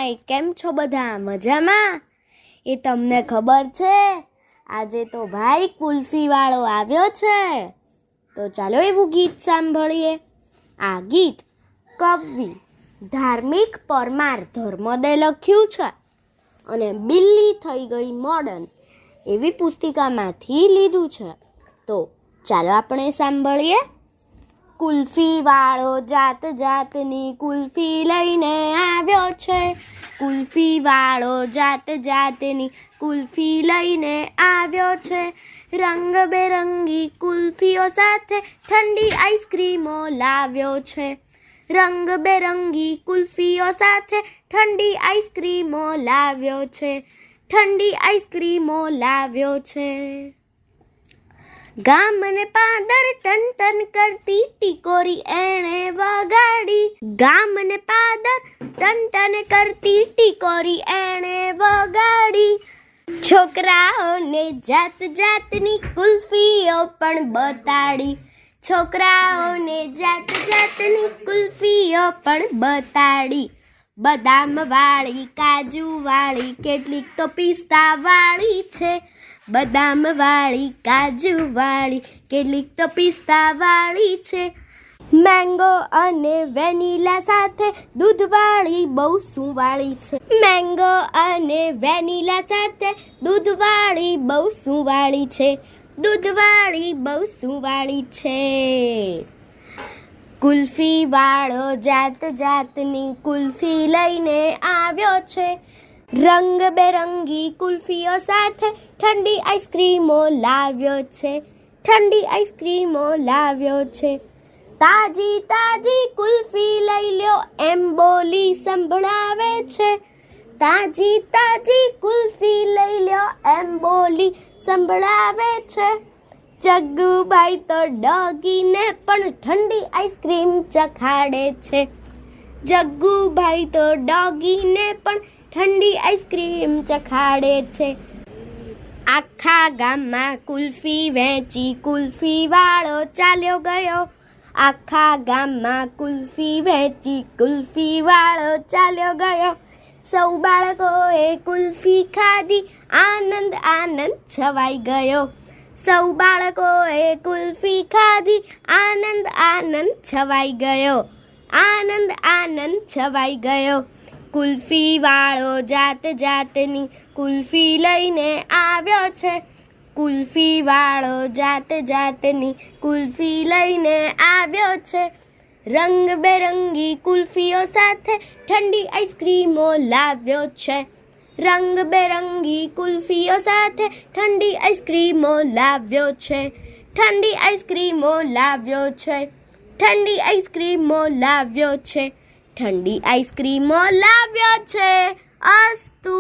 હાય, કેમ છો બધા? મજામાં? એ તમને ખબર છે આજે તો ભાઈ કુલ્ફીવાળો આવ્યો છે. તો ચાલો એવું ગીત સાંભળીએ. આ ગીત કવિ ધાર્મિક પરમાર ધર્મદે લખ્યું છે અને બિલ્લી થઈ ગઈ મોડર્ન એવી પુસ્તિકામાંથી લીધું છે. તો ચાલો આપણે સાંભળીએ. કુલ્ફીવાળો જાત જાતની કુલ્ફી લઈને આવ્યો છે. કુલ્ફીવાળો જાત જાતની કુલ્ફી લઈને આવ્યો છે. રંગબેરંગી કુલ્ફીઓ સાથે ઠંડી આઈસ્ક્રીમો લાવ્યો છે. રંગબેરંગી કુલ્ફીઓ સાથે ઠંડી આઈસ્ક્રીમો લાવ્યો છે. ઠંડી આઈસ્ક્રીમો લાવ્યો છે. ગામને પાદર ટન ટન કરતી ટીકોરી એણે વગાડી. ગામને પાદર ટન ટન કરતી ટીકોરી એણે વગાડી. છોકરાઓને જાત જાતની કુલ્ફીઓ પણ બતાડી. છોકરાઓને જાત જાતની કુલ્ફીઓ પણ બતાડી. બદામ વાળી, કાજુ વાળી, કેટલીક તો પિસ્તા વાળી છે. બદામ વાળી, કાજુ વાળી, કેટલીક તો પિસ્તા વાળી છે. મેંગો અને વેનીલા સાથે દૂધવાળી બહુ સુવાળી છે. મેંગો અને વેનીલા સાથે દૂધવાળી બહુ સુવાળી છે. દૂધવાળી બહુ સુવાળી છે. કુલ્ફીવાળો જાત જાતની કુલ્ફી લઈને આવ્યો છે. રંગબેરંગી કુલ્ફીઓ સાથે ઠંડી આઈસ્ક્રીમો લાવ્યો છે. ઠંડી આઈસ્ક્રીમો લાવ્યો છે. તાજી તાજી કુલ્ફી લઈ લ્યો એમ બોલી સંભળાવે છે. તાજી તાજી કુલ્ફી લઈ લ્યો એમ બોલી સંભળાવે છે. જગ્ગુભાઈ તો ડોગીને પણ ઠંડી આઈસ્ક્રીમ ચખાડે છે. જગ્ગુભાઈ તો ડોગીને પણ ઠંડી આઈસ્ક્રીમ ચખાડે છે. આખા ગામમાં કુલ્ફી વેચી કુલ્ફીવાળો ચાલ્યો ગયો. આખા ગામમાં કુલ્ફી વેચી કુલ્ફીવાળો ચાલ્યો ગયો. સૌ બાળકોએ કુલ્ફી ખાધી, આનંદ આનંદ છવાઈ ગયો. સૌ બાળકોએ કુલ્ફી ખાધી, આનંદ આનંદ છવાઈ ગયો. આનંદ આનંદ છવાઈ ગયો. કુલ્ફીવાળો જાત જાતની કુલ્ફી લઈને આવ્યો છે. કુલ્ફીવાળો જાત જાતની કુલ્ફી લઈને આવ્યો છે. રંગબેરંગી કુલ્ફીઓ સાથે ઠંડી આઈસ્ક્રીમો લાવ્યો છે. રંગબેરંગી કુલ્ફીઓ સાથે ઠંડી આઈસ્ક્રીમો લાવ્યો છે. ઠંડી આઈસ્ક્રીમો લાવ્યો છે. ઠંડી આઈસ્ક્રીમો લાવ્યો છે. ઠંડી આઈસ્ક્રીમો લાવ્યો છે. અસ્તુ.